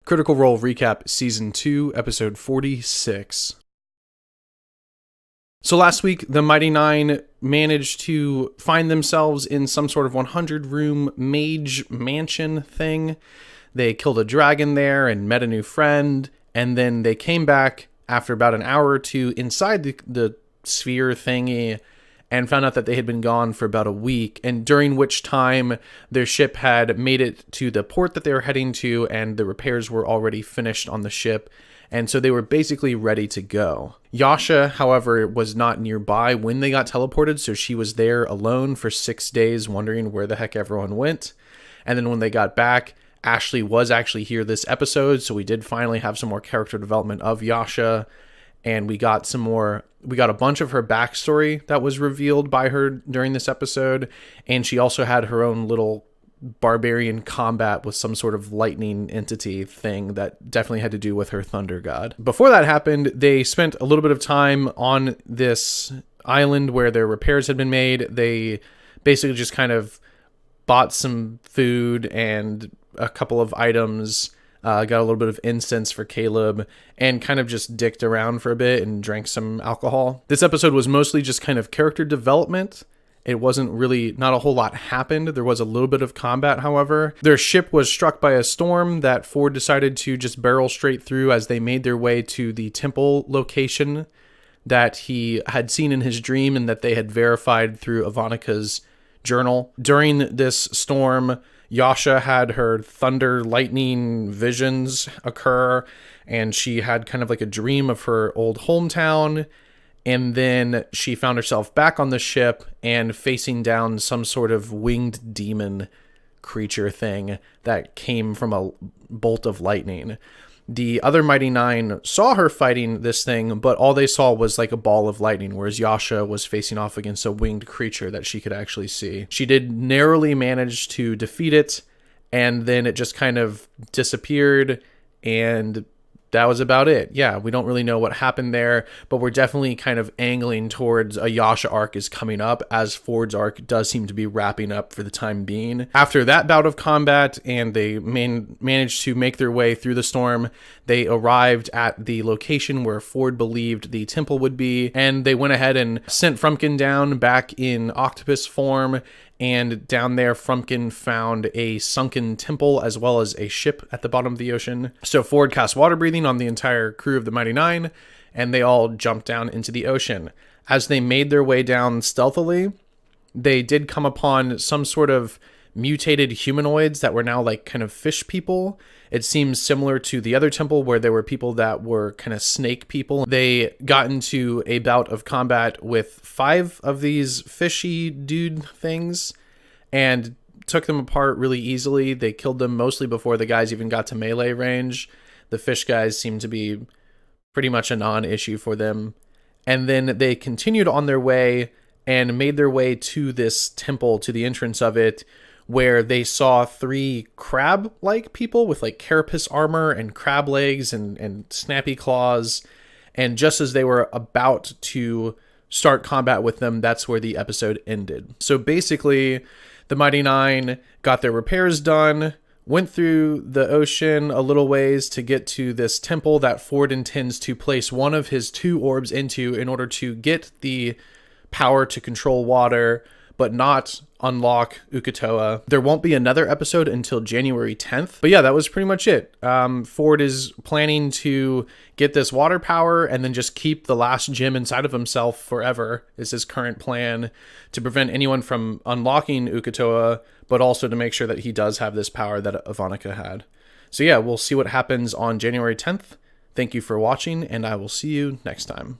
Critical Role Recap Season 2, Episode 46. So last week, the Mighty Nein managed to find themselves in some sort of 100-room mage mansion thing. They killed a dragon there and met a new friend, and then they came back after about an hour or two inside the sphere thingy and found out that they had been gone for about a week, and during which time their ship had made it to the port that they were heading to, and the repairs were already finished on the ship, and so they were basically ready to go. Yasha, however, was not nearby when they got teleported, so she was there alone for 6 days wondering where the heck everyone went. And then when they got back, Ashley was actually here this episode, so we did finally have some more character development of Yasha, and we got a bunch of her backstory that was revealed by her during this episode, and she also had her own little barbarian combat with some sort of lightning entity thing that definitely had to do with her thunder god. Before that happened, they spent a little bit of time on this island where their repairs had been made. They basically just kind of bought some food and a couple of items, got a little bit of incense for Caleb, and kind of just dicked around for a bit and drank some alcohol. This episode was mostly just kind of character development. It wasn't really, not a whole lot happened. There was a little bit of combat, however. Their ship was struck by a storm that Ford decided to just barrel straight through as they made their way to the temple location that he had seen in his dream and that they had verified through Ivanika's journal. During this storm, Yasha had her thunder lightning visions occur, and she had kind of like a dream of her old hometown. And then she found herself back on the ship and facing down some sort of winged demon creature thing that came from a bolt of lightning. The other Mighty Nein saw her fighting this thing, but all they saw was like a ball of lightning, whereas Yasha was facing off against a winged creature that she could actually see. She did narrowly manage to defeat it, and then it just kind of disappeared, and that was about it. Yeah, we don't really know what happened there, but we're definitely kind of angling towards a Yasha arc is coming up, as Ford's arc does seem to be wrapping up for the time being. After that bout of combat, and they managed to make their way through the storm, they arrived at the location where Ford believed the temple would be, and they went ahead and sent Frumpkin down back in octopus form. And down there, Frumpkin found a sunken temple as well as a ship at the bottom of the ocean. So Ford cast water breathing on the entire crew of the Mighty Nein, and they all jumped down into the ocean. As they made their way down stealthily, they did come upon some sort of mutated humanoids that were now like kind of fish people. It seems similar to the other temple where there were people that were kind of snake people. They got into a bout of combat with 5 of these fishy dude things and took them apart really easily. They killed them mostly before the guys even got to melee range. The fish guys seemed to be pretty much a non-issue for them. And then they continued on their way and made their way to this temple, to the entrance of it, where they saw 3 crab-like people with like carapace armor and crab legs and snappy claws. And just as they were about to start combat with them, that's where the episode ended. So basically, the Mighty Nein got their repairs done, went through the ocean a little ways to get to this temple that Ford intends to place one of his 2 orbs into in order to get the power to control water, but not unlock Uk'otoa. There won't be another episode until January 10th. But yeah, that was pretty much it. Ford is planning to get this water power and then just keep the last gem inside of himself forever, is his current plan, to prevent anyone from unlocking Uk'otoa, but also to make sure that he does have this power that Ivanika had. So yeah, we'll see what happens on January 10th. Thank you for watching, and I will see you next time.